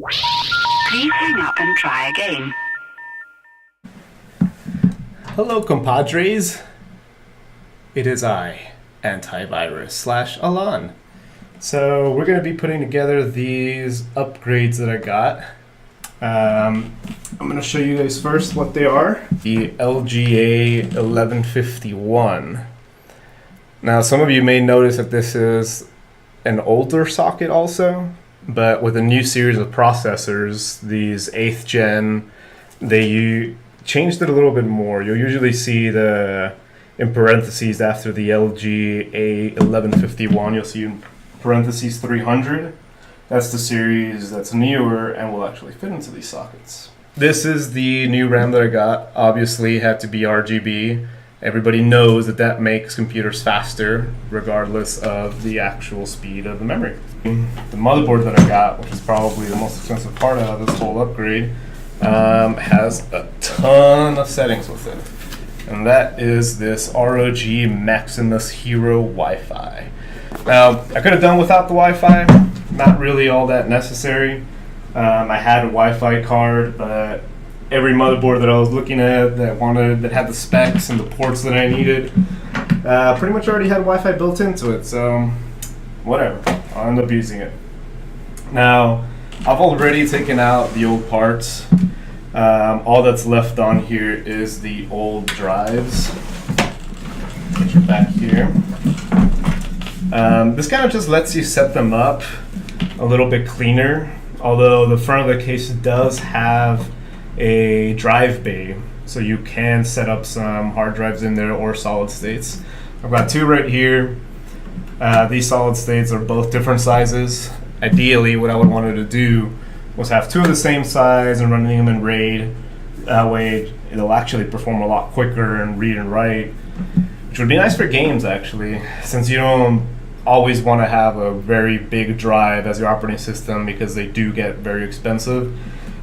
Please hang up and try again. Hello, compadres. It is I, Antivirus/Alan. So we're going to be putting together these upgrades that I got. I'm going to show you guys first what they are. The LGA 1151. Now, some of you may notice that this is an older socket also, but with a new series of processors, these 8th gen, they changed it a little bit more. You'll usually see in parentheses after the LGA 1151, you'll see in parentheses 300. That's the series that's newer and will actually fit into these sockets. This is the new RAM that I got. Obviously, it had to be RGB. Everybody knows that makes computers faster, regardless of the actual speed of the memory. The motherboard that I got, which is probably the most expensive part of this whole upgrade, has a ton of settings with it. And that is this ROG Maximus Hero Wi-Fi. Now, I could have done without the Wi-Fi. Not really all that necessary. I had a Wi-Fi card, but every motherboard that I was looking at that had the specs and the ports that I needed pretty much already had Wi-Fi built into it, so whatever, I'll end up using it. Now, I've already taken out the old parts. All that's left on here is the old drives, which are back here. This kind of just lets you set them up a little bit cleaner, although the front of the case does have a drive bay, so you can set up some hard drives in there or solid states. I've got two right here. These solid states are both different sizes. Ideally, what I would want to do was have two of the same size and running them in RAID. That way, it'll actually perform a lot quicker and read and write, which would be nice for games actually, since you don't always want to have a very big drive as your operating system because they do get very expensive.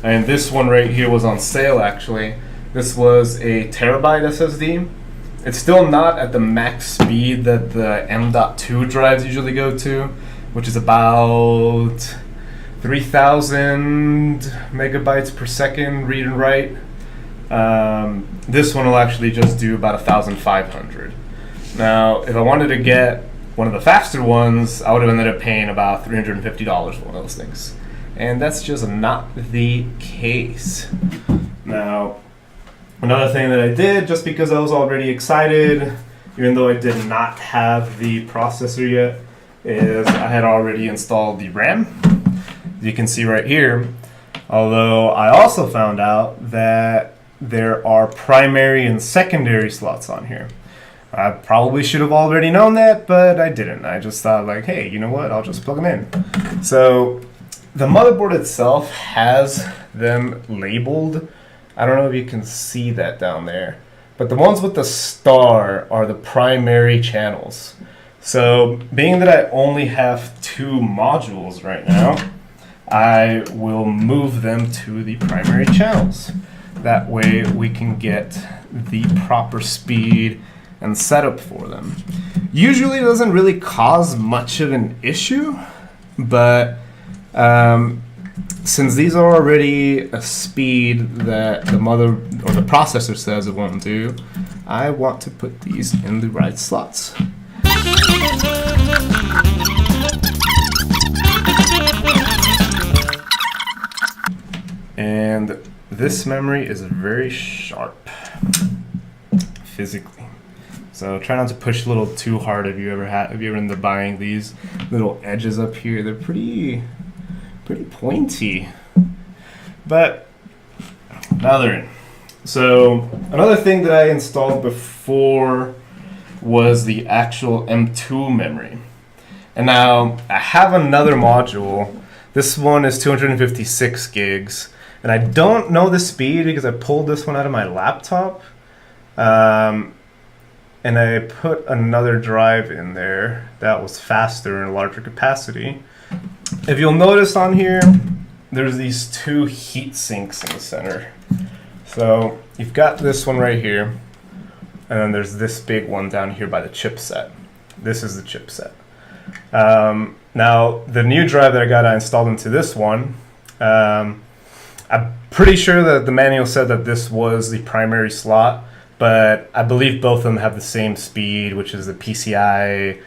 And this one right here was on sale actually. This was a terabyte SSD. It's still not at the max speed that the M.2 drives usually go to, which is about 3,000 megabytes per second read and write. This one will actually just do about 1,500. Now, if I wanted to get one of the faster ones, I would have ended up paying about $350 for one of those things. And that's just not the case. Now, another thing that I did, just because I was already excited, even though I did not have the processor yet, is I had already installed the RAM. As you can see right here, although I also found out that there are primary and secondary slots on here. I probably should have already known that, but I didn't. I just thought like, hey, you know what, I'll just plug them in. So the motherboard itself has them labeled. I don't know if you can see that down there, but the ones with the star are the primary channels. So being that I only have two modules right now, I will move them to the primary channels. That way we can get the proper speed and setup for them. Usually it doesn't really cause much of an issue, but since these are already a speed that the processor says it won't do, I want to put these in the right slots. And this memory is very sharp physically. So try not to push a little too hard if you ever end up buying these little edges up here. They're pretty pointy. But now they're in. So another thing that I installed before was the actual M.2 memory. And now I have another module. This one is 256 gigs. And I don't know the speed because I pulled this one out of my laptop. And I put another drive in there that was faster and a larger capacity. If you'll notice on here, there's these two heat sinks in the center. So you've got this one right here, and then there's this big one down here by the chipset. This is the chipset. Now, the new drive that I installed into this one I'm pretty sure that the manual said that this was the primary slot, but I believe both of them have the same speed, which is the PCI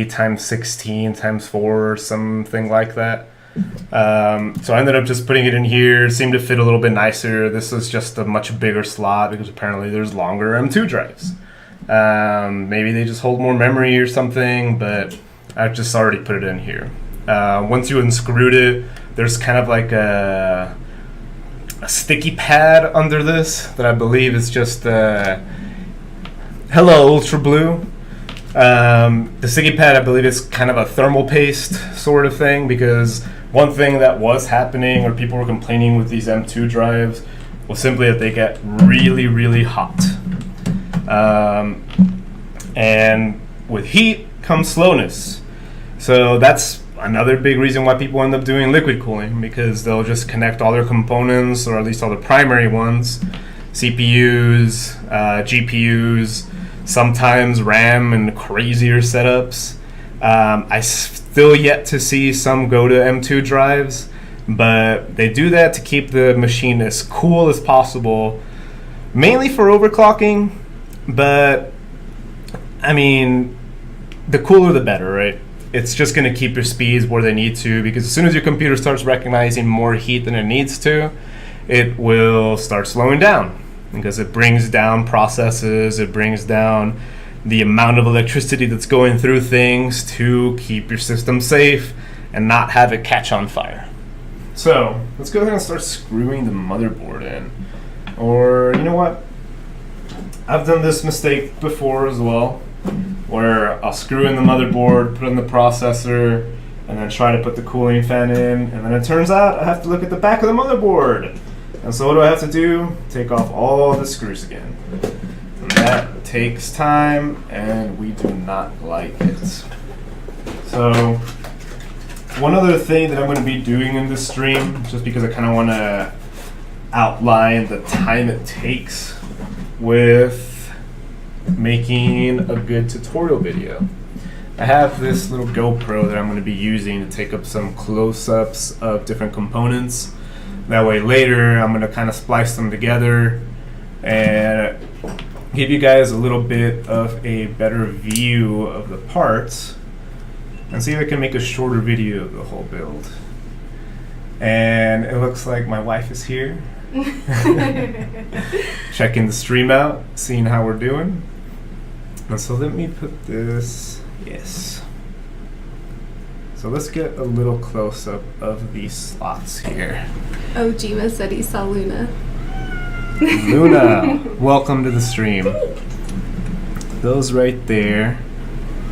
times 16 times 4 or something like that. So I ended up just putting it in here. It seemed to fit a little bit nicer. This is just a much bigger slot because apparently there's longer M2 drives. Maybe they just hold more memory or something, but I've just already put it in here. Once you unscrewed it, there's kind of like a sticky pad under this that I believe is just hello Ultra Blue. The sticky pad, I believe, is kind of a thermal paste sort of thing, because one thing that was happening or people were complaining with these M2 drives was simply that they get really, really hot. And with heat comes slowness. So that's another big reason why people end up doing liquid cooling, because they'll just connect all their components, or at least all the primary ones, CPUs, GPUs, sometimes RAM and crazier setups. I still yet to see some go to M2 drives, but they do that to keep the machine as cool as possible, mainly for overclocking. But I mean, the cooler the better, right? It's just going to keep your speeds where they need to, because as soon as your computer starts recognizing more heat than it needs to, it will start slowing down, because it brings down processes, it brings down the amount of electricity that's going through things to keep your system safe and not have it catch on fire. So let's go ahead and start screwing the motherboard in. Or you know what? I've done this mistake before as well, where I'll screw in the motherboard, put in the processor, and then try to put the cooling fan in, and then it turns out I have to look at the back of the motherboard. And so what do I have to do? Take off all the screws again. And that takes time, and we do not like it. So one other thing that I'm going to be doing in this stream, just because I kind of want to outline the time it takes with making a good tutorial video. I have this little GoPro that I'm going to be using to take up some close-ups of different components. That way later I'm going to kind of splice them together and give you guys a little bit of a better view of the parts and see if I can make a shorter video of the whole build. And it looks like my wife is here. Checking the stream out, seeing how we're doing. And so let me put this, yes. So let's get a little close up of these slots here. Oh, Jima said he saw Luna. Luna, welcome to the stream. Those right there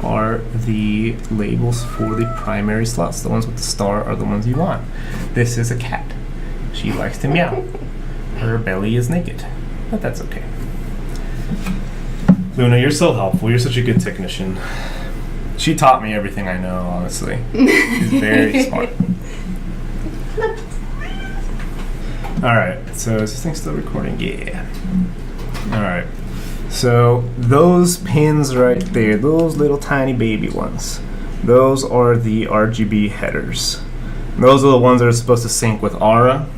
are the labels for the primary slots. The ones with the star are the ones you want. This is a cat. She likes to meow. Her belly is naked, but that's okay. Luna, you're so helpful. You're such a good technician. She taught me everything I know, honestly. She's very smart. Alright, so is this thing still recording? Yeah. Alright. So those pins right there, those little tiny baby ones, those are the RGB headers. Those are the ones that are supposed to sync with Aura.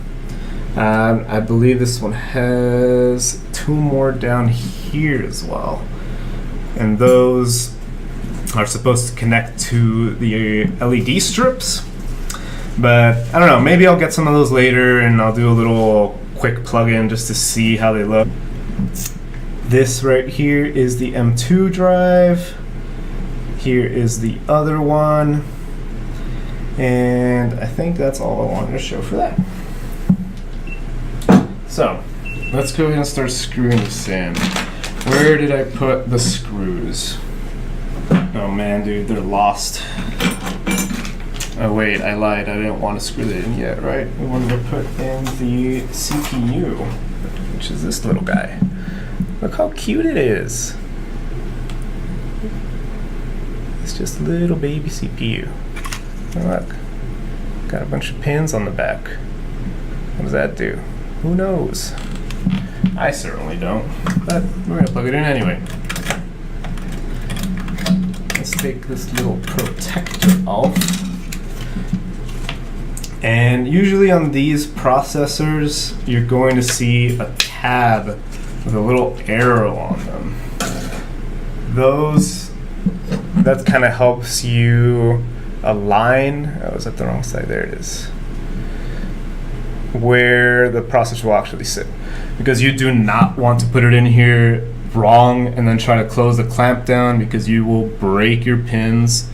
I believe this one has two more down here as well. And those are supposed to connect to the LED strips. But I don't know, maybe I'll get some of those later and I'll do a little quick plug-in just to see how they look. This right here is the M2 drive. Here is the other one. And I think that's all I wanted to show for that. So, let's go ahead and start screwing this in. Where did I put the screws? Oh man, dude, they're lost. Oh wait, I lied. I didn't want to screw it in yet, right? We wanted to put in the CPU, which is this little guy. Look how cute it is. It's just a little baby CPU. Oh, look, got a bunch of pins on the back. What does that do? Who knows? I certainly don't, but we're gonna plug it in anyway. Let's take this little protector off. And usually on these processors, you're going to see a tab with a little arrow on them. That kind of helps you align. Oh, I was at the wrong side. There it is. Where the processor will actually sit. Because you do not want to put it in here wrong and then try to close the clamp down, because you will break your pins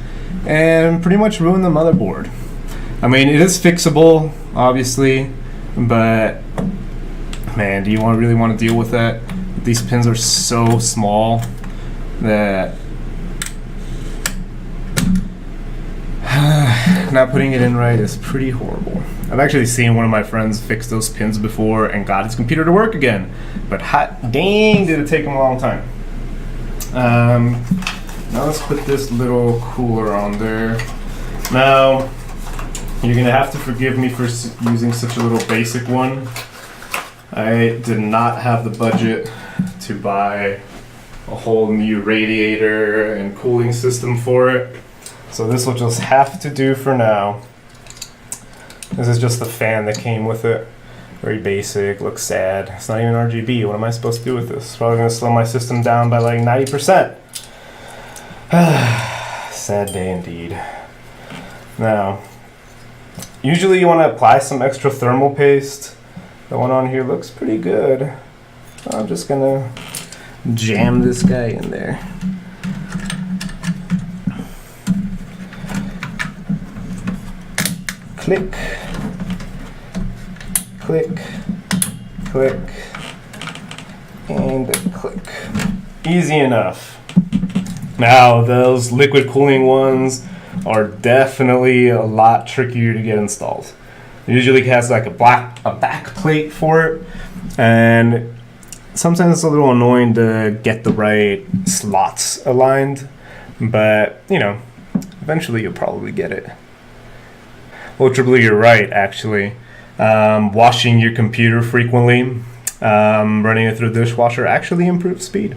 and pretty much ruin the motherboard. I mean, it is fixable, obviously, but man, do you really want to deal with that? These pins are so small that not putting it in right is pretty horrible. I've actually seen one of my friends fix those pins before and got his computer to work again, but hot dang did it take him a long time. Now let's put this little cooler on there. Now, you're gonna have to forgive me for using such a little basic one. I did not have the budget to buy a whole new radiator and cooling system for it. So this will just have to do for now. This is just the fan that came with it. Very basic, looks sad. It's not even RGB. What am I supposed to do with this? Probably gonna slow my system down by like 90%. Sad day indeed. Now, usually you want to apply some extra thermal paste. The one on here looks pretty good. I'm just gonna jam this guy in there. Click, click, click, and click. Easy enough. Now, those liquid cooling ones are definitely a lot trickier to get installed. It usually has like a back plate for it, and sometimes it's a little annoying to get the right slots aligned, but you know, eventually you'll probably get it. Ultimately, you're right, actually. Washing your computer frequently, running it through the dishwasher actually improves speed.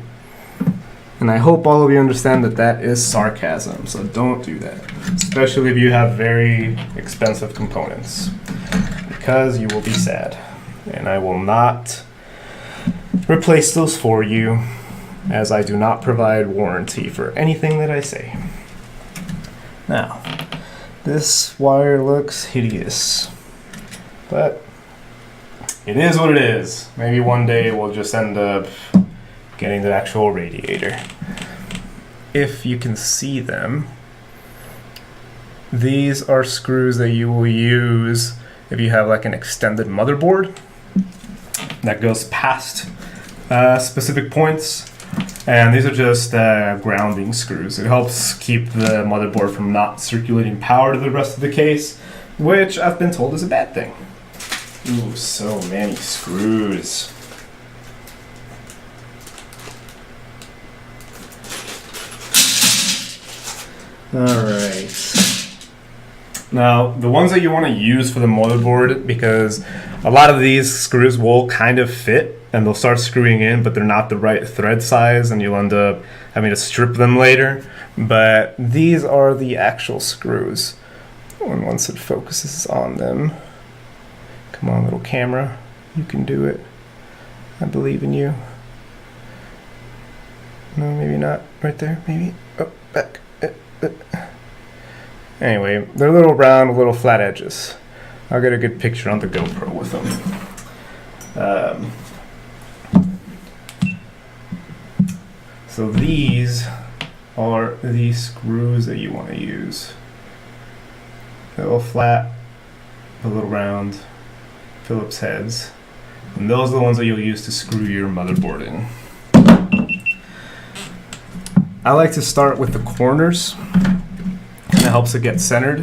And I hope all of you understand that that is sarcasm, so don't do that. Especially if you have very expensive components, because you will be sad. And I will not replace those for you, as I do not provide warranty for anything that I say. Now, this wire looks hideous, but it is what it is. Maybe one day we'll just end up getting the actual radiator. If you can see them, these are screws that you will use if you have like an extended motherboard that goes past specific points. And these are just grounding screws. It helps keep the motherboard from not circulating power to the rest of the case, which I've been told is a bad thing. Ooh, so many screws. Alright. Now, the ones that you want to use for the motherboard, because a lot of these screws will kind of fit and they'll start screwing in, but they're not the right thread size and you'll end up having to strip them later. But these are the actual screws. And once it focuses on them, come on, little camera, you can do it. I believe in you. No, maybe not. Right there, maybe. Oh, back. Anyway, they're a little round, a little flat edges. I'll get a good picture on the GoPro with them. So these are the screws that you want to use. A little flat, a little round, Phillips heads. And those are the ones that you'll use to screw your motherboard in. I like to start with the corners. It helps it get centered.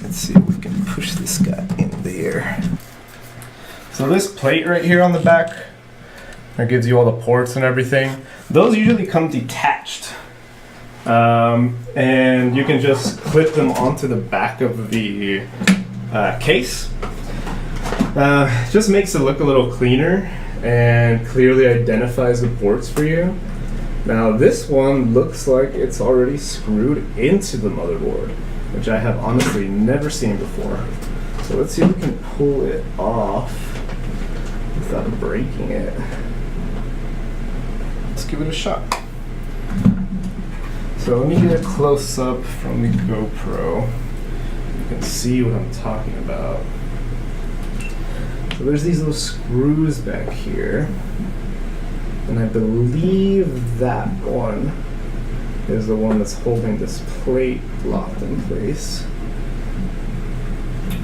Let's see if we can push this guy in there. So this plate right here on the back, that gives you all the ports and everything. Those usually come detached. And you can just clip them onto the back of the case. Just makes it look a little cleaner and clearly identifies the ports for you. Now this one looks like it's already screwed into the motherboard. which I have honestly never seen before. So let's see if we can pull it off without breaking it. Let's give it a shot. So let me get a close-up from the GoPro. You can see what I'm talking about. So there's these little screws back here. And I believe that one is the one that's holding this plate locked in place.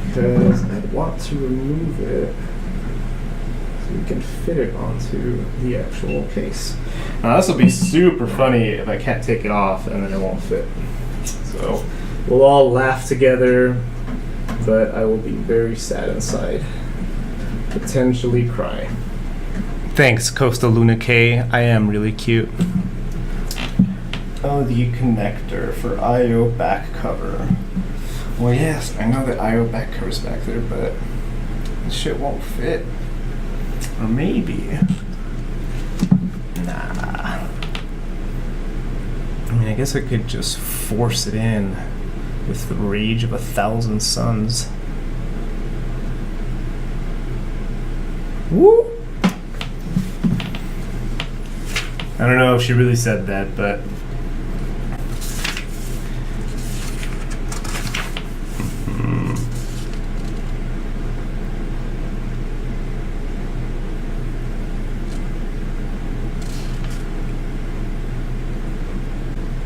Because I want to remove it so we can fit it onto the actual case. Now this will be super funny if I can't take it off and then it won't fit. So we'll all laugh together, but I will be very sad inside. Potentially cry. Thanks, Coastal Luna K. I am really cute. Oh, the connector for I/O back cover. Well, yes, I know that I/O back cover's back there, but this shit won't fit. Or maybe. Nah. I mean, I guess I could just force it in with the rage of 1,000 suns. Woo! I don't know if she really said that, but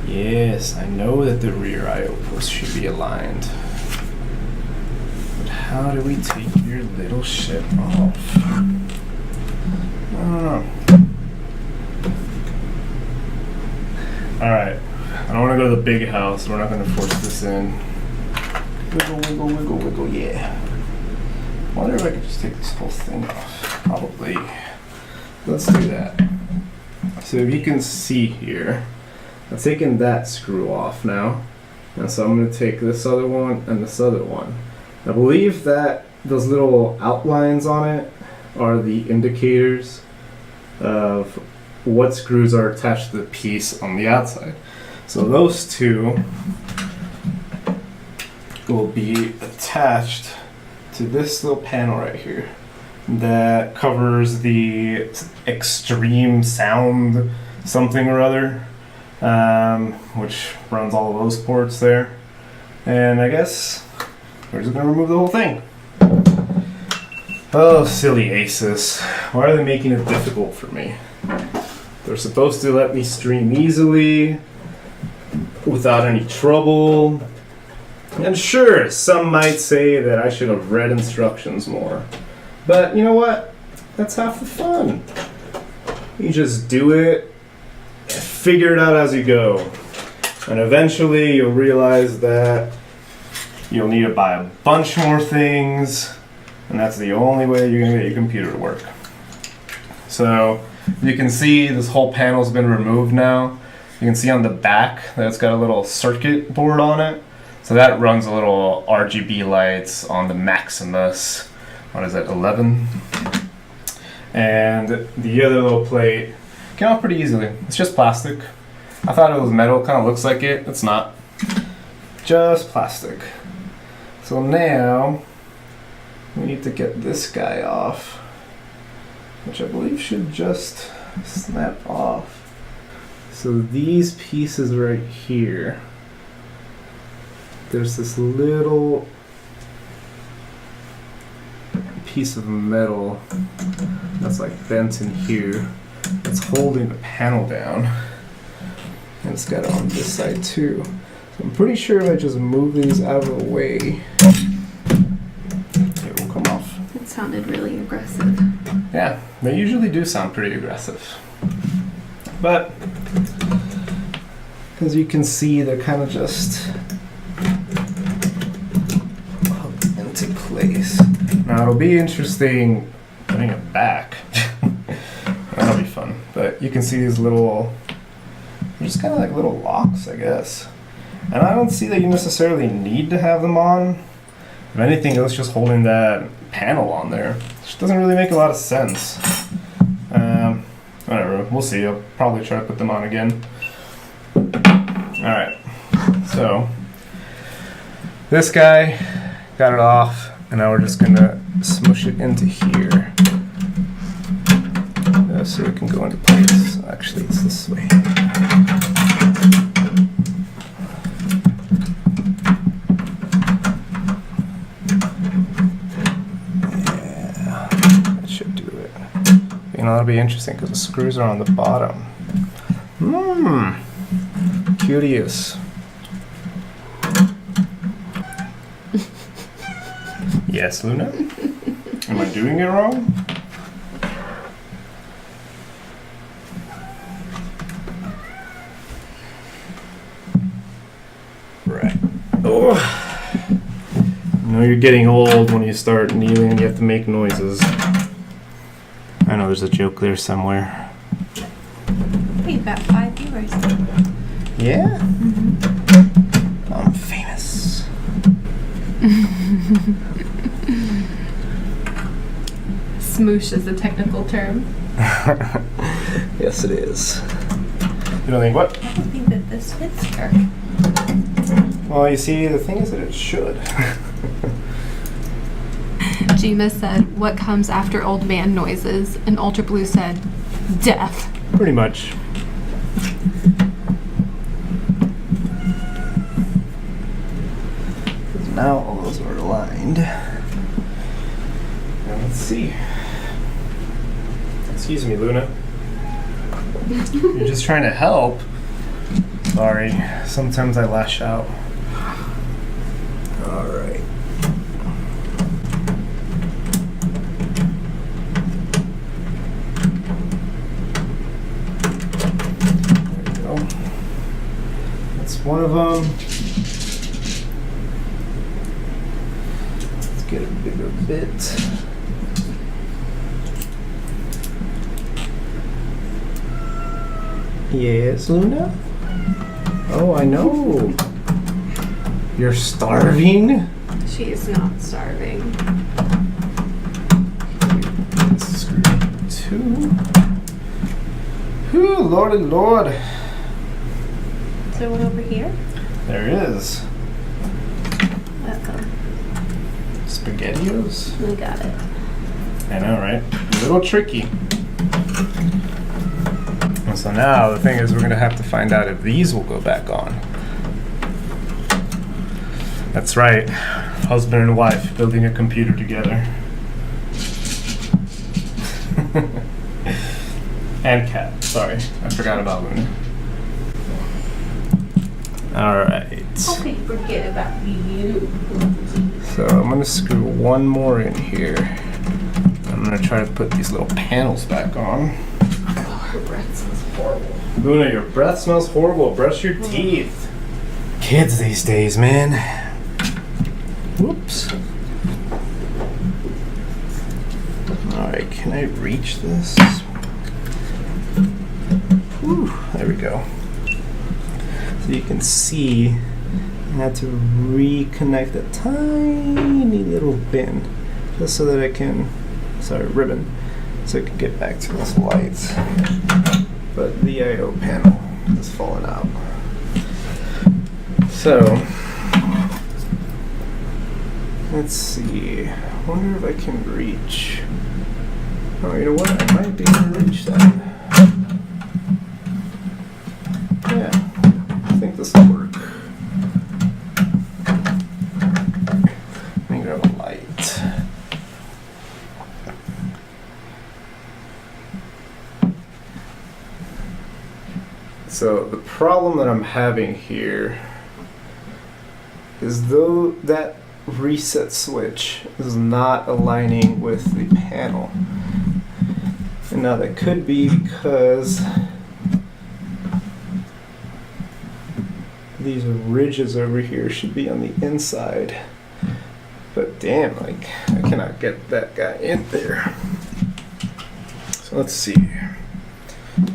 yes, I know that the rear I/O ports should be aligned. But how do we take your little shit off? I don't know. Alright, I don't want to go to the big house, we're not going to force this in. Wiggle, wiggle, wiggle, wiggle, yeah. I wonder if I could just take this whole thing off. Probably. Let's do that. So if you can see here, I've taken that screw off now. And so I'm going to take this other one and this other one. I believe that those little outlines on it are the indicators of what screws are attached to the piece on the outside. So those two will be attached to this little panel right here that covers the extreme sound something or other, which runs all of those ports there. And I guess we're just going to remove the whole thing. Oh, silly Asus. Why are they making it difficult for me? They're supposed to let me stream easily, without any trouble. And sure, some might say that I should have read instructions more. But you know what? That's half the fun. You just do it, figure it out as you go. And eventually you'll realize that you'll need to buy a bunch more things, and that's the only way you're gonna get your computer to work. So you can see this whole panel's been removed now. You can see on the back that it's got a little circuit board on it. So that runs a little RGB lights on the Maximus. What is it, 11? And the other little plate came out pretty easily. It's just plastic. I thought it was metal, kind of looks like it. It's not. Just plastic. So now we need to get this guy off, which I believe should just snap off. So these pieces right here, there's this little piece of metal that's like bent in here. It's holding the panel down. And it's got it on this side too. So I'm pretty sure if I just move these out of the way, it will come off. It sounded really aggressive. Yeah, they usually do sound pretty aggressive. But as you can see, they're kind of just hooked into place. Now it'll be interesting putting it back. That'll be fun. But you can see these little, they're just kind of like little locks, I guess. And I don't see that you necessarily need to have them on. If anything, it's just holding that panel on there, which doesn't really make a lot of sense. Whatever, we'll see. I'll probably try to put them on again. Alright, so This guy got it off, and now we're just gonna smush it into here. So it can go into place. Actually, it's this way. Yeah, that should do it. You know, that'll be interesting because the screws are on the bottom. Curious. Yes, Luna? Am I doing it wrong? Right. Oh. You know you're getting old when you start kneeling and you have to make noises. I know there's a joke there somewhere. We've got 5 viewers. Yeah? Mm-hmm. I'm famous. Smoosh is a technical term. Yes, it is. You don't think what? I don't think that this fits her. Well, you see, the thing is that it should. Gima said, "What comes after old man noises?" And Ultra Blue said, "Death." Pretty much. Now all those are aligned. Now let's see. Excuse me, Luna. You're just trying to help. Sorry, sometimes I lash out. Alright. There we go. That's one of them. Let's get a bigger bit. Yes, Luna? Oh, I know. You're starving? She is not starving. Screw 2. Whew, lordy lord. Is there one over here? There is. Welcome. SpaghettiOs? We got it. I know, right? A little tricky. And so now the thing is we're going to have to find out if these will go back on. That's right. Husband and wife building a computer together. And cat. Sorry. I forgot about Luna. Alright. Okay, forget about you. So I'm going to screw one more in here. I'm going to try to put these little panels back on. Oh, her breath smells horrible. Luna, your breath smells horrible. Brush your teeth. Kids these days, man. Whoops. Alright, can I reach this? Whew, there we go. So you can see I had to reconnect a tiny little bin just so that I can, ribbon, so I can get back to those lights. But the I/O panel has fallen out. So, let's see. I wonder if I can reach. Oh, you know what? I might be able to reach that. Yeah, I think this will work. Let me grab a light. So the problem that I'm having here is though that reset switch is not aligning with the panel. And now that could be because these ridges over here should be on the inside. But damn, like, I cannot get that guy in there. So let's see.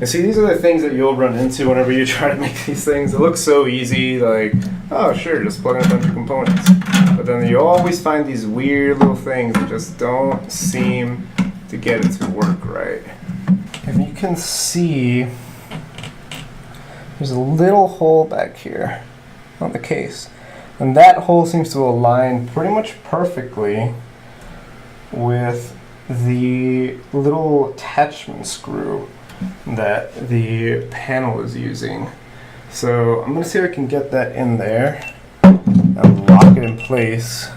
And see, these are the things that you'll run into whenever you try to make these things. It looks so easy, like, oh sure, just plug in a bunch of components. But then you always find these weird little things that just don't seem to get it to work right. If you can see, there's a little hole back here on the case. And that hole seems to align pretty much perfectly with the little attachment screw that the panel is using. So I'm gonna see if I can get that in there and lock it in place.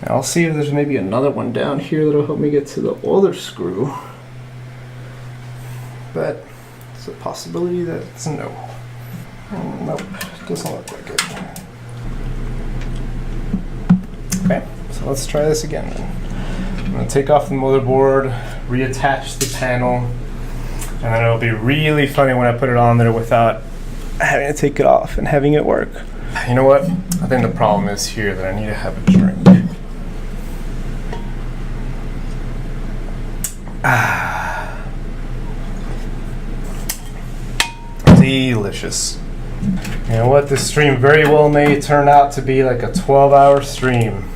And I'll see if there's maybe another one down here that'll help me get to the other screw. But it's a possibility that it's a no. Nope, doesn't look like it. Okay, so let's try this again then. I'm gonna take off the motherboard, reattach the panel, and then it'll be really funny when I put it on there without having to take it off and having it work. You know what? I think the problem is here that I need to have a drink. Delicious. You know what? This stream very well may turn out to be like a 12-hour stream.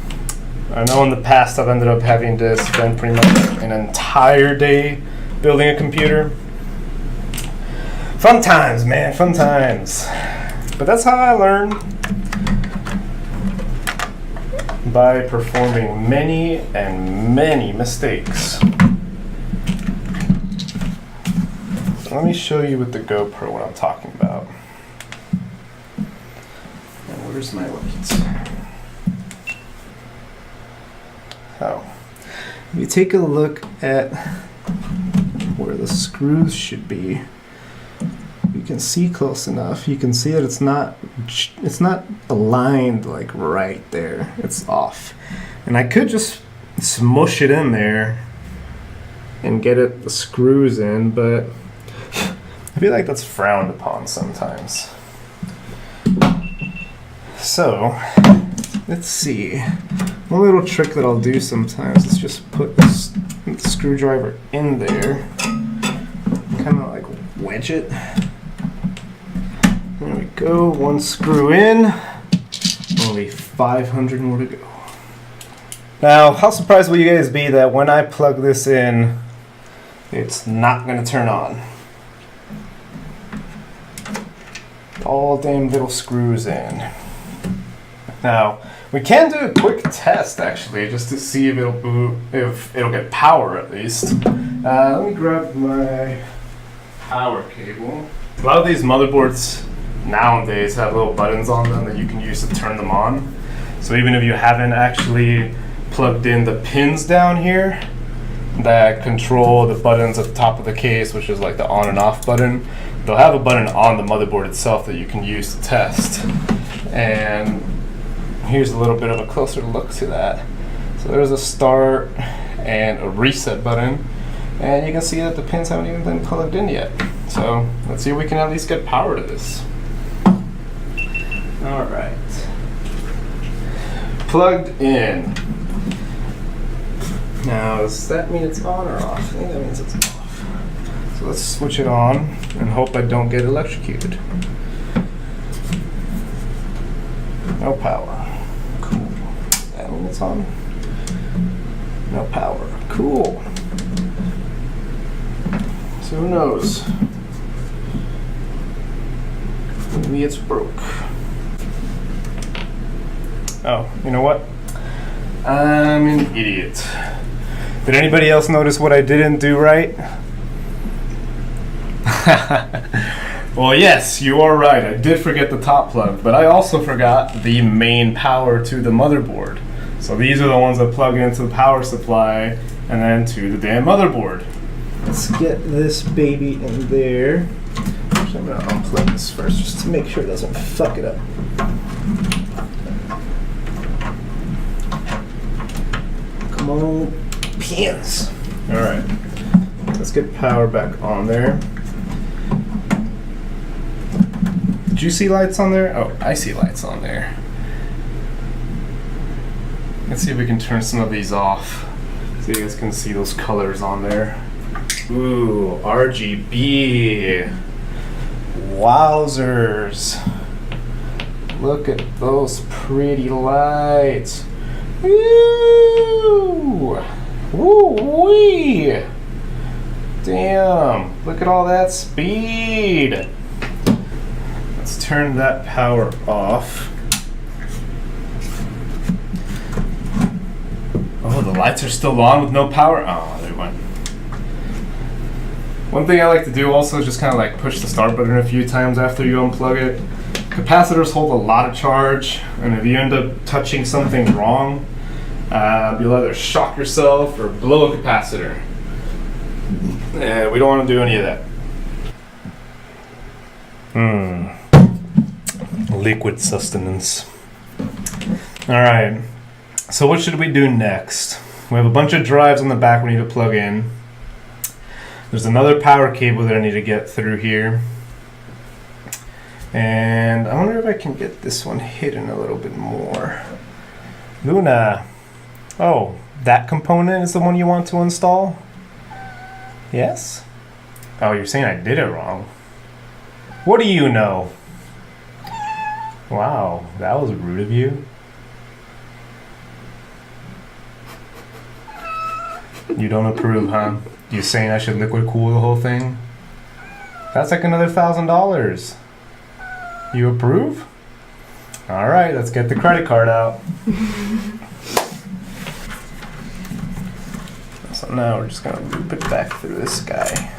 I know in the past I've ended up having to spend pretty much an entire day building a computer. Fun times, man, fun times. But that's how I learn. By performing many and many mistakes. Let me show you with the GoPro what I'm talking about. And where's my light? So, if you take a look at where the screws should be, you can see close enough. You can see that it's not aligned like right there. It's off. And I could just smush it in there and get the screws in, but I feel like that's frowned upon sometimes. So, let's see. One little trick that I'll do sometimes is just put this screwdriver in there, kind of like wedge it. There we go, one screw in, only 500 more to go. Now, how surprised will you guys be that when I plug this in, it's not going to turn on? All damn little screws in. Now, we can do a quick test actually, just to see if it'll boot, if it'll get power at least. Let me grab my power cable. A lot of these motherboards nowadays have little buttons on them that you can use to turn them on. So even if you haven't actually plugged in the pins down here that control the buttons at the top of the case, which is like the on and off button, they'll have a button on the motherboard itself that you can use to test. And here's a little bit of a closer look to that. So there's a start and a reset button, and you can see that the pins haven't even been plugged in yet. So let's see if we can at least get power to this. All right, plugged in. Now does that mean it's on or off? I think that means it's off. So let's switch it on and hope I don't get electrocuted. No power. Cool. That mean it's on? No power. Cool. So who knows? Maybe it's broke. Oh, you know what? I'm an idiot. Did anybody else notice what I didn't do right? Well, yes, you are right. I did forget the top plug, but I also forgot the main power to the motherboard. So these are the ones that plug into the power supply and then to the damn motherboard. Let's get this baby in there. Actually, I'm gonna unplug this first just to make sure it doesn't fuck it up. Come on, pins. All right, let's get power back on there. Did you see lights on there? Oh, I see lights on there. Let's see if we can turn some of these off so you guys can see those colors on there. Ooh, RGB. Wowzers. Look at those pretty lights. Woo! Woo-wee! Damn, look at all that speed. Let's turn that power off. Oh, the lights are still on with no power. Oh, there it went. One thing I like to do also is just kind of like push the start button a few times after you unplug it. Capacitors hold a lot of charge, and if you end up touching something wrong, you'll either shock yourself or blow a capacitor. And we don't want to do any of that. Liquid sustenance. Alright, so what should we do next? We have a bunch of drives on the back we need to plug in. There's another power cable that I need to get through here. And I wonder if I can get this one hidden a little bit more. Luna. Oh, that component is the one you want to install? Yes? Oh, you're saying I did it wrong. What do you know? Wow, that was rude of you. You don't approve, huh? You saying I should liquid cool the whole thing? That's like another $1,000. You approve? All right, let's get the credit card out. So now we're just gonna loop it back through this guy.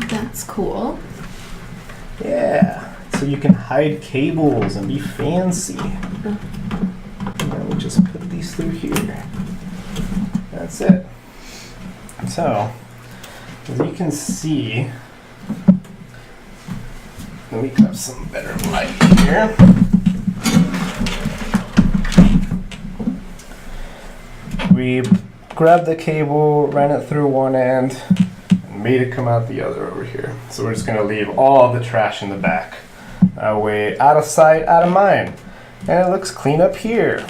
That's cool. Yeah, so you can hide cables and be fancy. And then we just put these through here. That's it. So, as you can see, let me grab some better light here. We grabbed the cable, ran it through one end, and made it come out the other over here. So we're just going to leave all the trash in the back. That way, out of sight, out of mind. And it looks clean up here.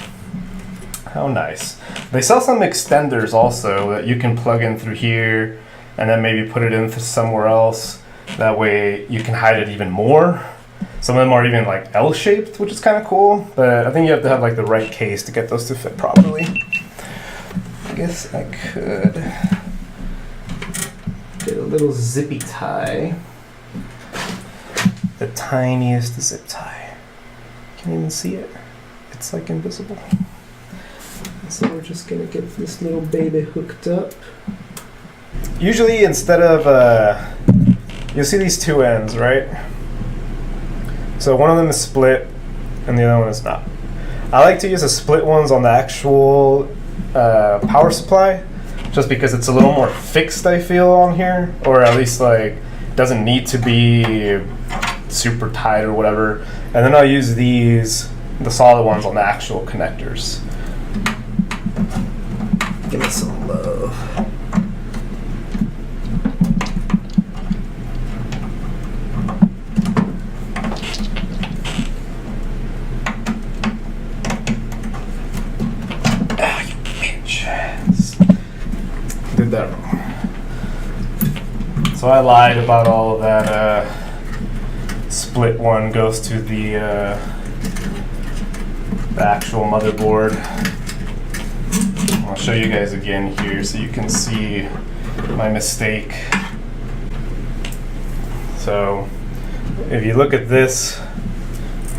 How nice. They sell some extenders also that you can plug in through here and then maybe put it in somewhere else. That way you can hide it even more. Some of them are even like L-shaped, which is kind of cool, but I think you have to have like the right case to get those to fit properly. I guess I could get a little zippy tie. The tiniest zip tie. Can't even see it. It's like invisible. So we're just gonna get this little baby hooked up. Usually instead of, you'll see these two ends, right? So one of them is split and the other one is not. I like to use the split ones on the actual power supply just because it's a little more fixed, I feel, on here, or at least like doesn't need to be super tight or whatever. And then I'll use these, the solid ones, on the actual connectors. Give it some love. Ah, you bitch. Did that wrong. So I lied about all of that. Split one goes to the actual motherboard. I'll show you guys again here so you can see my mistake. So if you look at this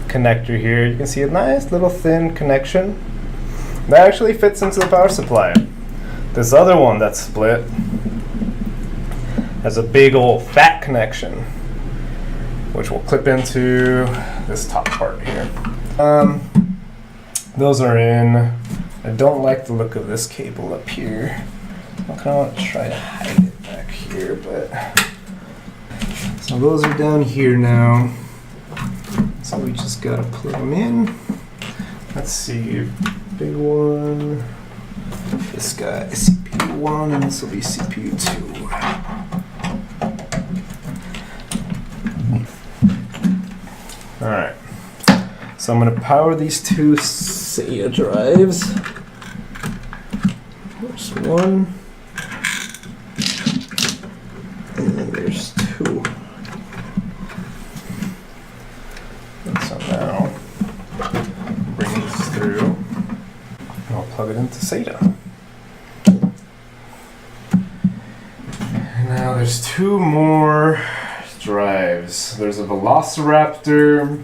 connector here, you can see a nice little thin connection that actually fits into the power supply. This other one that's split has a big old fat connection which will clip into this top part here. Those are in. I don't like the look of this cable up here. I kind of want to try to hide it back here, but so those are down here now. So we just gotta plug them in. Let's see, big one. This guy is CPU 1 and this will be CPU 2. All right. So I'm going to power these two SATA drives. There's one, and then there's two. And so now, bring this through, and I'll plug it into SATA. And now there's two more drives. There's a Velociraptor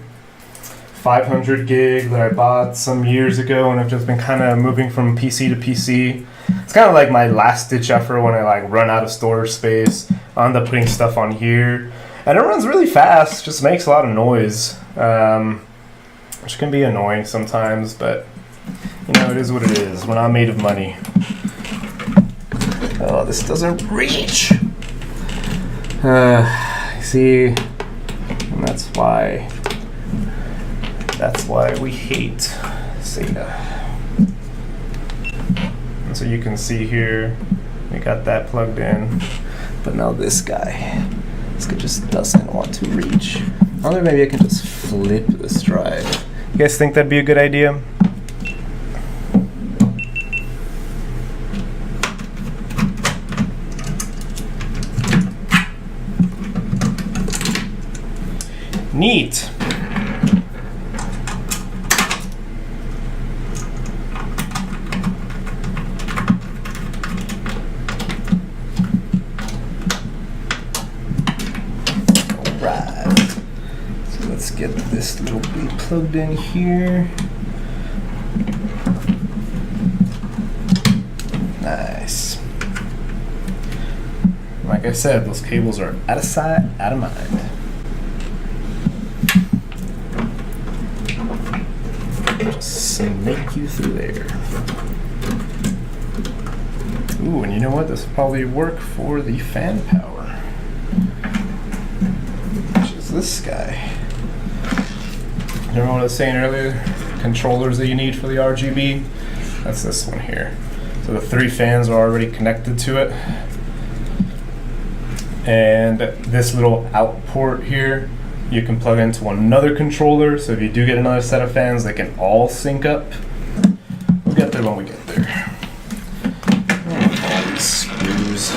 500 gig that I bought some years ago, and I've just been kind of moving from PC to PC. It's kind of like my last ditch effort when I like run out of storage space. I end up putting stuff on here, and it runs really fast. Just makes a lot of noise, which can be annoying sometimes. But you know, it is what it is. We're not made of money. Oh, this doesn't reach. See, and that's why we hate SATA. And so you can see here, we got that plugged in, but now this guy just doesn't want to reach. I wonder, maybe I can just flip this drive. You guys think that'd be a good idea? Neat. Alright. So let's get this little B plugged in here. Nice. Like I said, those cables are out of sight, out of mind. Snake you through there. Ooh, and you know what? This will probably work for the fan power, which is this guy. Remember what I was saying earlier? Controllers that you need for the RGB? That's this one here. So the 3 fans are already connected to it. And this little out port here, you can plug into another controller, so if you do get another set of fans, they can all sync up. We'll get there when we get there. All these screws.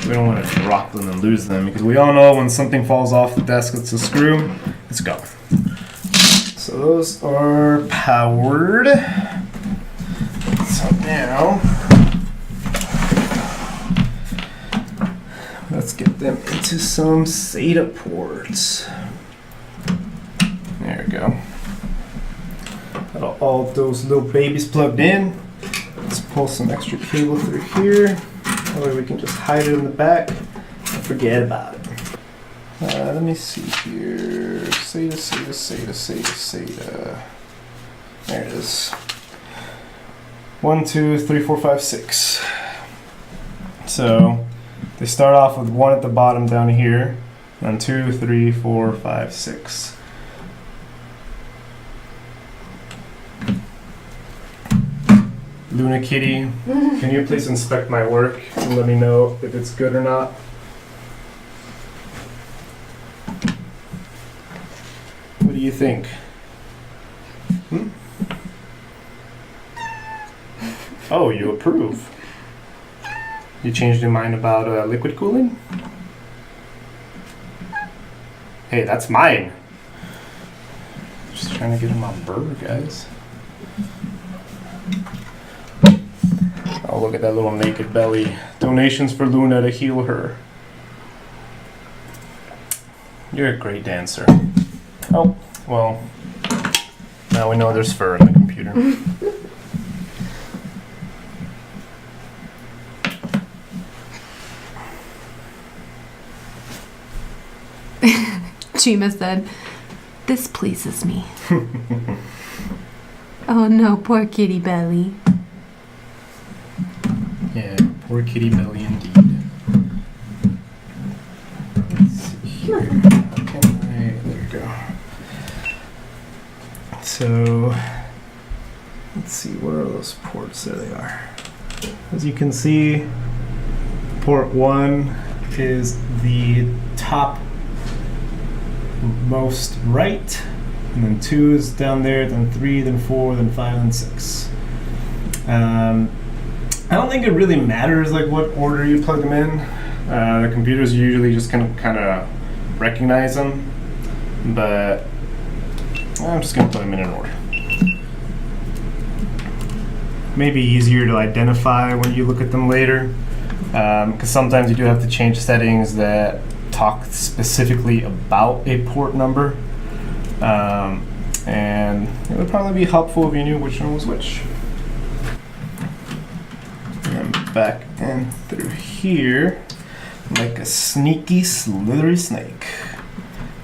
We don't want to drop them and lose them, because we all know when something falls off the desk that's a screw, it's gone. So those are powered. So now, let's get them into some SATA ports. There we go. Got all those little babies plugged in. Let's pull some extra cable through here. That way we can just hide it in the back and forget about it. Let me see here. SATA. There it is. 1, 2, 3, 4, 5, 6. So they start off with 1 at the bottom down here, and 2, 3, 4, 5, 6. Luna Kitty, can you please inspect my work and let me know if it's good or not? What do you think? Oh, you approve. You changed your mind about liquid cooling? Hey, that's mine. Just trying to get him on burger, guys. Oh, look at that little naked belly. Donations for Luna to heal her. You're a great dancer. Oh, well, now we know there's fur in the computer. Chima said, "This pleases me." Oh no, poor kitty belly. Yeah, poor kitty belly indeed. Let's see here. There we go. So, let's see, where are those ports? There they are. As you can see, port 1 is the top most right, and then 2 is down there, then 3, then 4, then 5, then 6. I don't think it really matters like what order you plug them in. The computers usually just kind of recognize them, but I'm just gonna put them in an order. Maybe easier to identify when you look at them later, because sometimes you do have to change settings that talk specifically about a port number. and it would probably be helpful if you knew which one was which. And back in through here like a sneaky, slithery snake.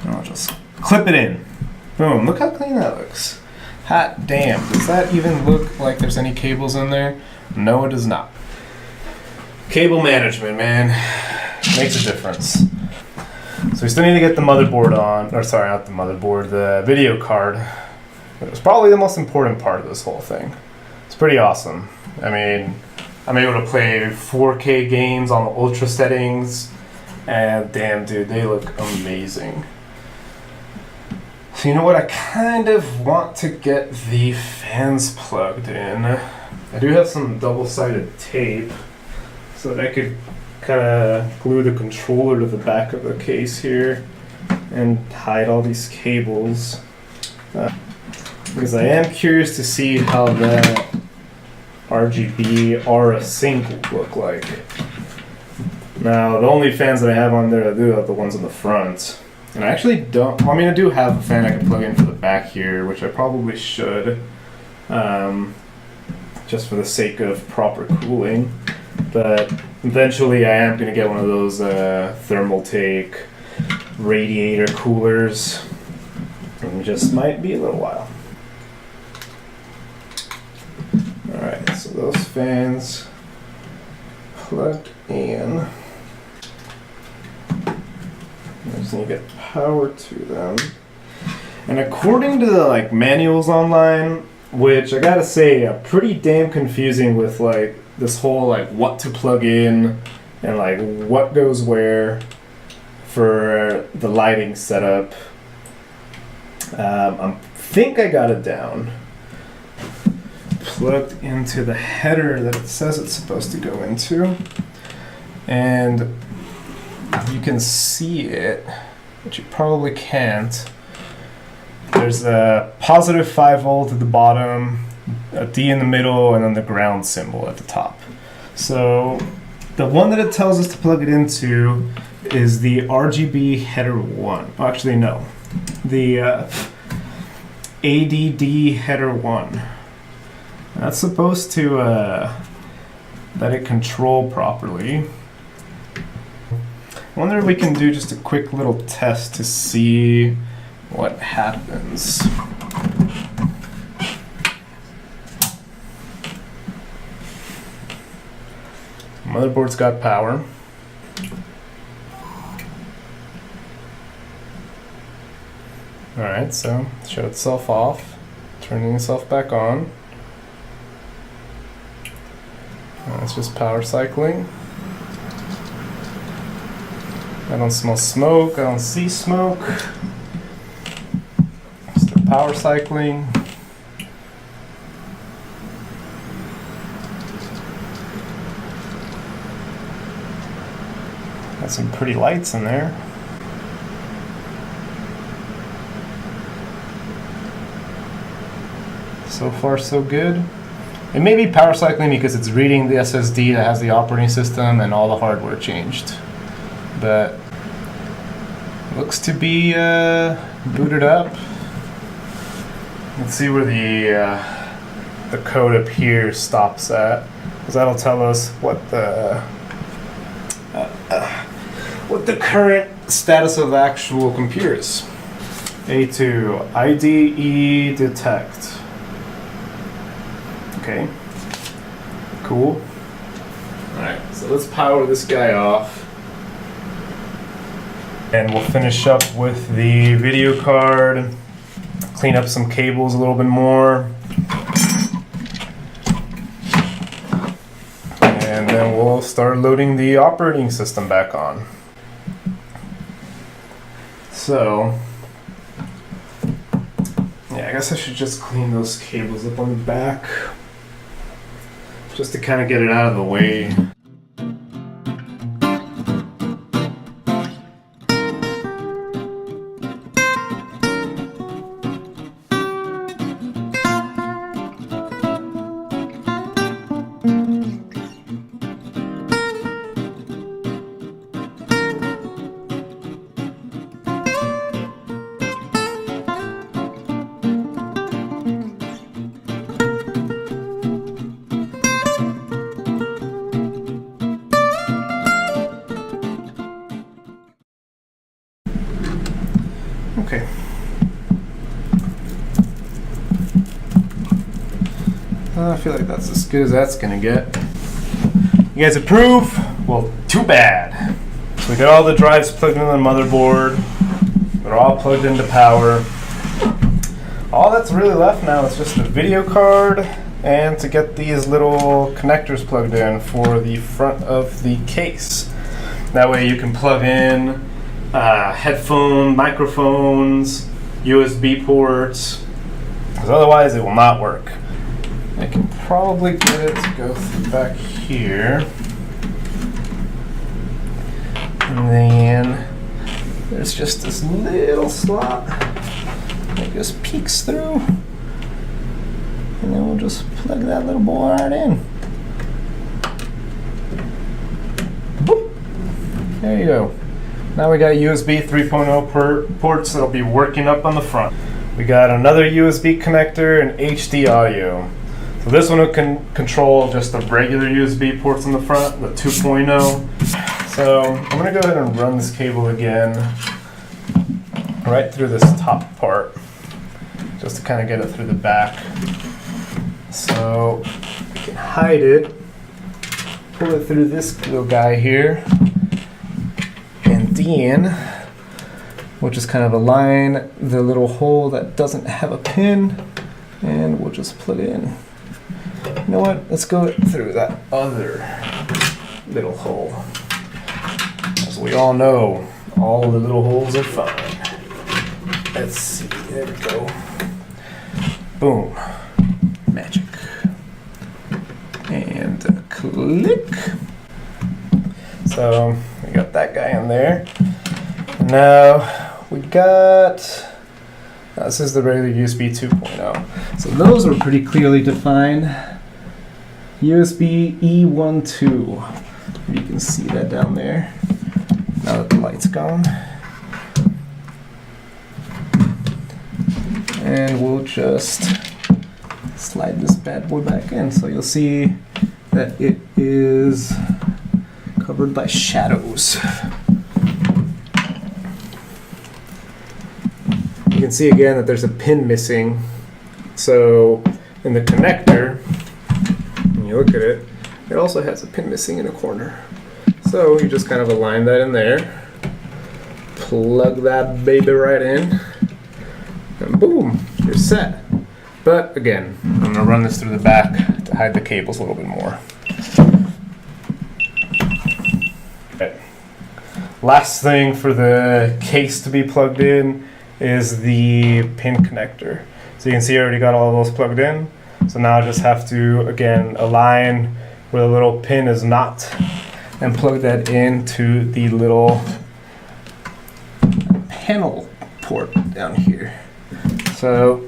And I'll just clip it in. Boom, look how clean that looks. Hot damn, does that even look like there's any cables in there? No, it does not. Cable management, man, makes a difference. So we still need to get the motherboard on, or sorry, not the motherboard, the video card. It was probably the most important part of this whole thing. It's pretty awesome. I mean, I'm able to play 4K games on the ultra settings, and damn dude, they look amazing. So you know what, I kind of want to get the fans plugged in. I do have some double-sided tape, so that I could kind of glue the controller to the back of the case here and hide all these cables. Because I am curious to see how that RGB Aura sync will look like. Now, the only fans that I have on there are the ones on the front. And I actually don't, well, I mean, I do have a fan I can plug in for the back here, which I probably should, just for the sake of proper cooling. But eventually I am going to get one of those Thermaltake radiator coolers. And just might be a little while. Alright, so those fans plugged in. I just need to get power to them. And according to the manuals online, which I gotta say are pretty damn confusing with this whole what to plug in and what goes where for the lighting setup. I think I got it down. Plugged into the header that it says it's supposed to go into. And you can see it, but you probably can't. There's a positive 5 volt at the bottom, a D in the middle, and then the ground symbol at the top. So the one that it tells us to plug it into is the RGB header 1. Oh, actually, no. The ADD header 1. That's supposed to let it control properly. I wonder if we can do just a quick little test to see what happens. Motherboard's got power. Alright, so shut itself off, turning itself back on. It's just power cycling. I don't smell smoke, I don't see smoke. Just the power cycling. Got some pretty lights in there. So far so good. It may be power cycling because it's reading the SSD that has the operating system and all the hardware changed. But looks to be booted up. Let's see where the code up here stops at, because that'll tell us what the current status of the actual computer is. A2 IDE detect. Okay, cool. Alright, so let's power this guy off. And we'll finish up with the video card, clean up some cables a little bit more. And then we'll start loading the operating system back on. So, yeah, I guess I should just clean those cables up on the back, just to kind of get it out of the way. Okay. I feel like that's as good as that's gonna get. You guys approve? Well, too bad. So we got all the drives plugged into the motherboard. They're all plugged into power. All that's really left now is just the video card and to get these little connectors plugged in for the front of the case. That way you can plug in headphone, microphones, USB ports, because otherwise it will not work. I can probably get it to go through back here. And then there's just this little slot that just peeks through. And then we'll just plug that little boy right in. Boop. There you go. Now we got USB 3.0 ports that'll be working up on the front. We got another USB connector and HD audio. So this one can control just the regular USB ports on the front, the 2.0. So I'm gonna go ahead and run this cable again right through this top part, just to kind of get it through the back. So we can hide it, pull it through this little guy here, and then we'll just kind of align the little hole that doesn't have a pin, and we'll just plug it in. You know what? Let's go through that other little hole. As we all know, all the little holes are fine. Let's see. There we go. Boom. Magic. And click. So we got that guy in there. Now we got. This is the regular USB 2.0. So those are pretty clearly defined. USB E12. You can see that down there. Now that the light's gone. And we'll just slide this bad boy back in. So you'll see that it is covered by shadows. You can see again that there's a pin missing. So in the connector, when you look at it, it also has a pin missing in a corner. So you just kind of align that in there, plug that baby right in, and boom, you're set. But again, I'm gonna run this through the back to hide the cables a little bit more. Okay. Last thing for the case to be plugged in is the pin connector. So you can see I already got all of those plugged in. So now I just have to, again, align where the little pin is not and plug that into the little panel port down here. So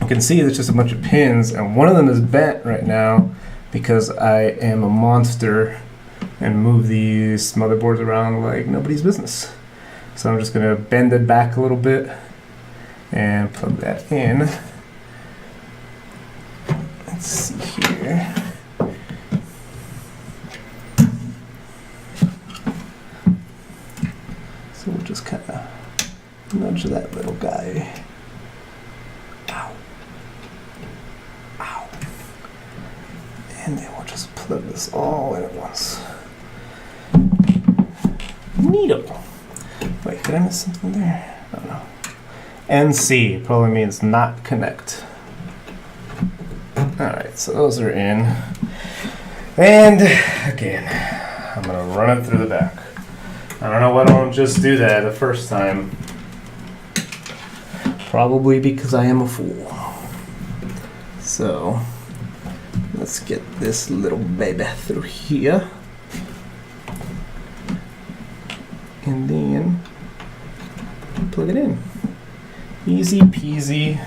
you can see there's just a bunch of pins, and one of them is bent right now because I am a monster and move these motherboards around like nobody's business. So I'm just gonna bend it back a little bit and plug that in. Let's see here. So we'll just kind of nudge that little guy. Ow. Ow. And then we'll just plug this all in at once. Neato. Wait, did I miss something there? Oh no. NC probably means not connect. Alright, so those are in. And again, I'm gonna run it through the back. I don't know why I don't just do that the first time. Probably because I am a fool. So let's get this little baby through here. And then plug it in. Easy peasy,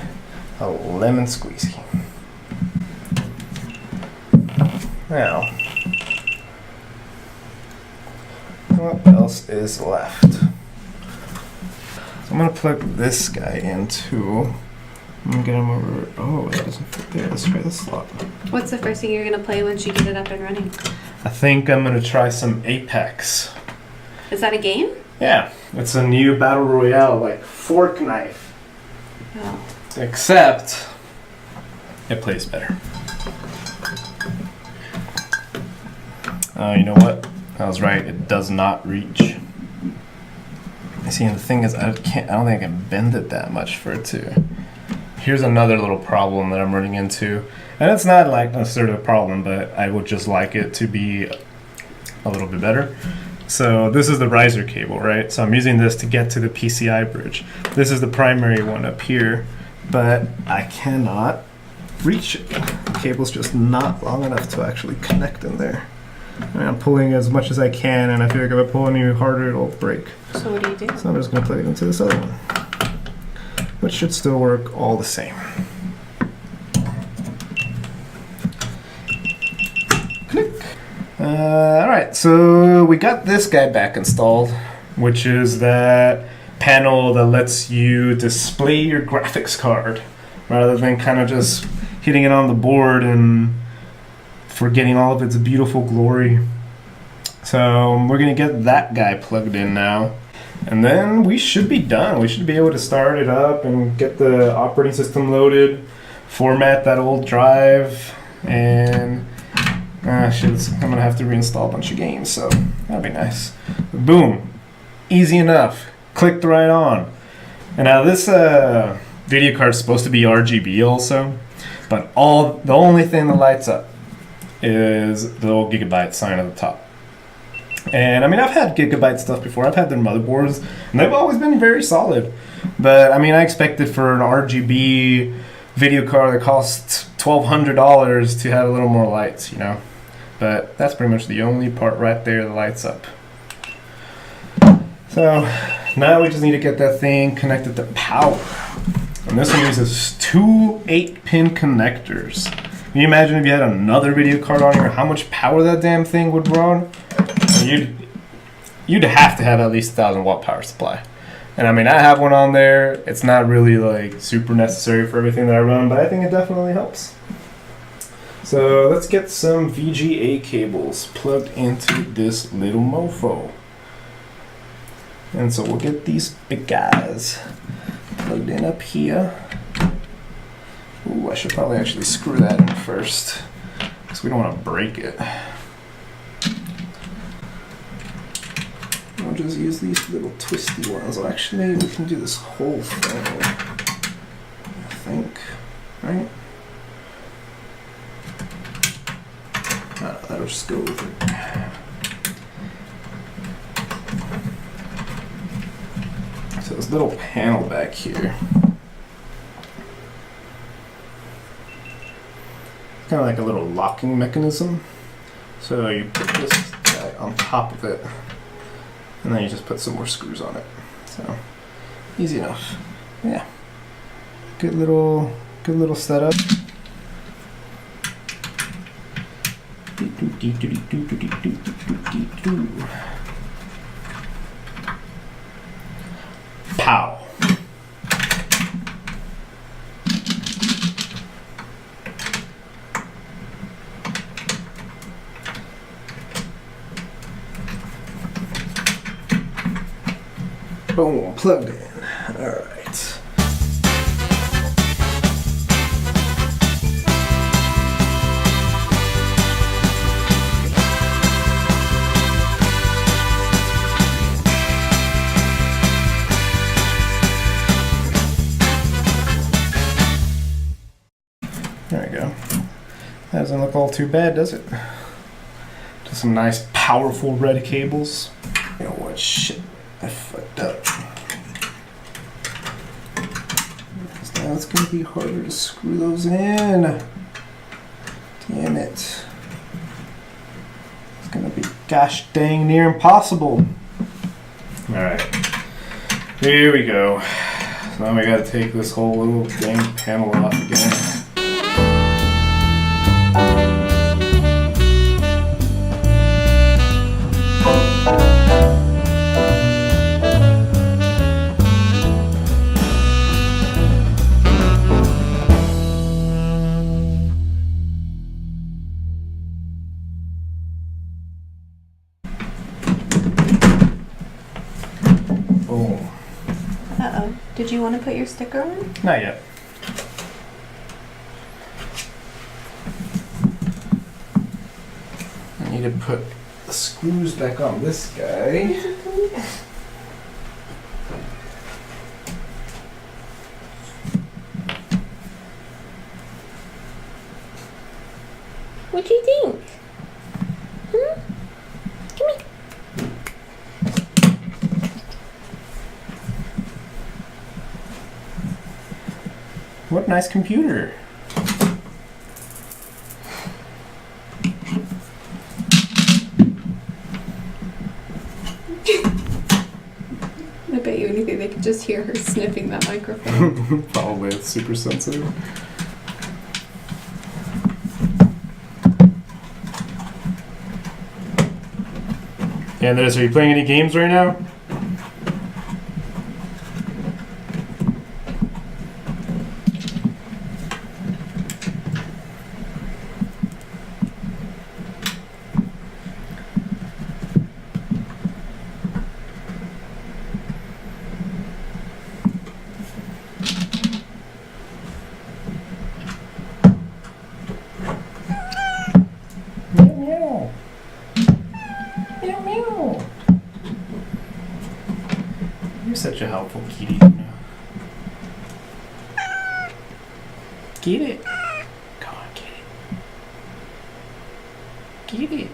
a lemon squeezy. Now, what else is left? So I'm gonna plug this guy in too. I'm gonna get him over. Oh, it doesn't fit there. Let's try this slot. What's the first thing you're gonna play once you get it up and running? I think I'm gonna try some Apex. Is that a game? Yeah, it's a new battle royale, like fork knife. Yeah. Except it plays better. Oh, you know what? I was right. It does not reach. See, and the thing is, I don't think I can bend it that much for it to. Here's another little problem that I'm running into, and it's not like necessarily a problem, but I would just like it to be a little bit better. So this is the riser cable, right? So I'm using this to get to the PCI bridge. This is the primary one up here, but I cannot reach it. The cable's just not long enough to actually connect in there. I mean, I'm pulling as much as I can, and I feel like if I pull any harder, it'll break. So what do you do? So I'm just going to plug it into this other one, which should still work all the same. Click. Alright, so we got this guy back installed, which is that panel that lets you display your graphics card rather than kind of just hitting it on the board and forgetting all of its beautiful glory. So we're going to get that guy plugged in now. And then we should be done. We should be able to start it up and get the operating system loaded, format that old drive, and shit, I'm gonna have to reinstall a bunch of games, so that'll be nice. Boom, easy enough. Clicked right on. And now this video card is supposed to be RGB also, but the only thing that lights up is the little gigabyte sign at the top. And I mean, I've had gigabyte stuff before. I've had their motherboards, and they've always been very solid. But I mean, I expected for an RGB video card that costs $1,200 to have a little more lights, you know. But that's pretty much the only part right there that lights up. So now we just need to get that thing connected to power. And this one uses two 8-pin connectors. Can you imagine if you had another video card on here, how much power that damn thing would run? You'd have to have at least 1,000 watt power supply. And I mean, I have one on there. It's not really like super necessary for everything that I run, but I think it definitely helps. So let's get some VGA cables plugged into this little mofo. And so we'll get these big guys plugged in up here. Ooh, I should probably actually screw that in first, because we don't want to break it. I'll just use these little twisty ones. Well, actually, we can do this whole thing, I think, right? That'll just go with it. So this little panel back here, kind of like a little locking mechanism. So you put this guy on top of it, and then you just put some more screws on it. So easy enough. Yeah. Good little setup. Pow. Boom, plugged in. All right. There we go. That doesn't look all too bad, does it? Just some nice, powerful red cables. You know what? Shit. I fucked up. Because now it's going to be harder to screw those in. Damn it. It's going to be gosh dang near impossible. Alright. Here we go. So now we got to take this whole little dang panel off again. Uh-oh. Did you want to put your sticker on? Not yet. I need to put the screws back on this guy. What do you think? Hmm? Come here. What a nice computer. I bet you anything they could just hear her sniffing that microphone. Probably it's super sensitive. Andres, are you playing any games right now? Meow meow. Meow meow. You're such a helpful kitty. Get it. Come on, get it. Get it.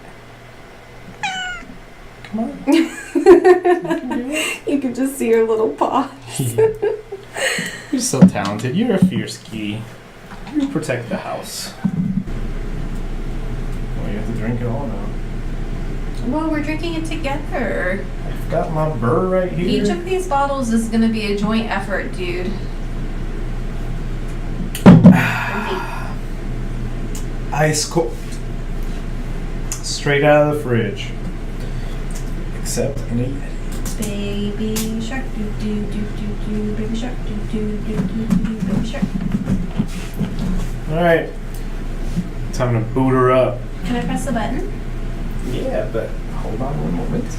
Come on. You can do it. You can just see her little paw. You're so talented. You're a fierce kitty. You protect the house. Oh, you have to drink it all now. Well, we're drinking it together. I've got my burr right here. Each of these bottles is going to be a joint effort, dude. Ice cold. Straight out of the fridge. Except in a Yeti. Baby shark, do do do do do. Baby shark, do do do do do. Baby shark. Alright. Time to boot her up. Can I press the button? Yeah, but hold on one moment.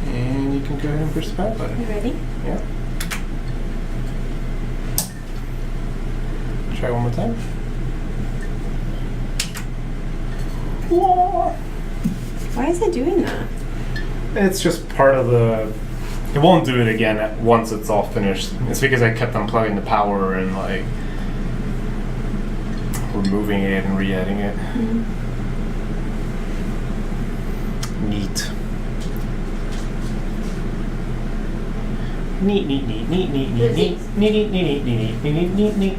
And you can go ahead and push the power button. You ready? Yeah. Try one more time. Whoa. Why is it doing that? It's just part of the... It won't do it again once it's all finished. It's because I kept unplugging the power and like removing it and re-adding it. Mm-hmm. Neat. Neat, neat, neat, neat, neat, neat, neat, neat, neat, neat, neat, neat, neat, neat, neat.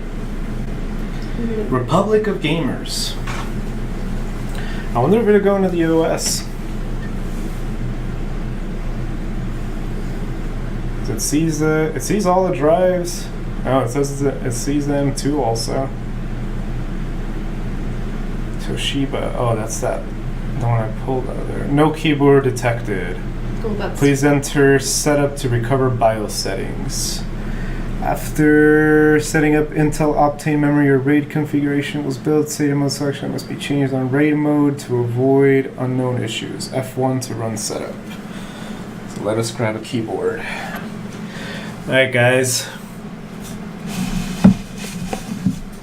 Republic of Gamers. I wonder if it'll go into the OS. It sees all the drives. Oh, it says it sees them too also. Toshiba. Oh, that's that. The one I pulled out of there. No keyboard detected. Oh, that's... Please enter setup to recover BIOS settings. After setting up Intel Optane memory or RAID configuration was built, SATA mode selection must be changed on RAID mode to avoid unknown issues. F1 to run setup. So let us grab a keyboard. Alright guys,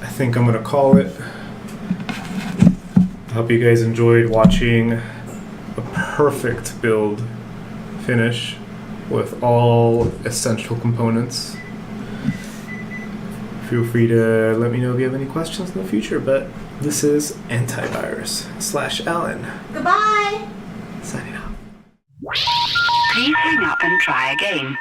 I think I'm gonna call it. I hope you guys enjoyed watching a perfect build finish with all essential components. Feel free to let me know if you have any questions in the future, but this is Antivirus/Alan. Goodbye! Signing off. Please hang up and try again.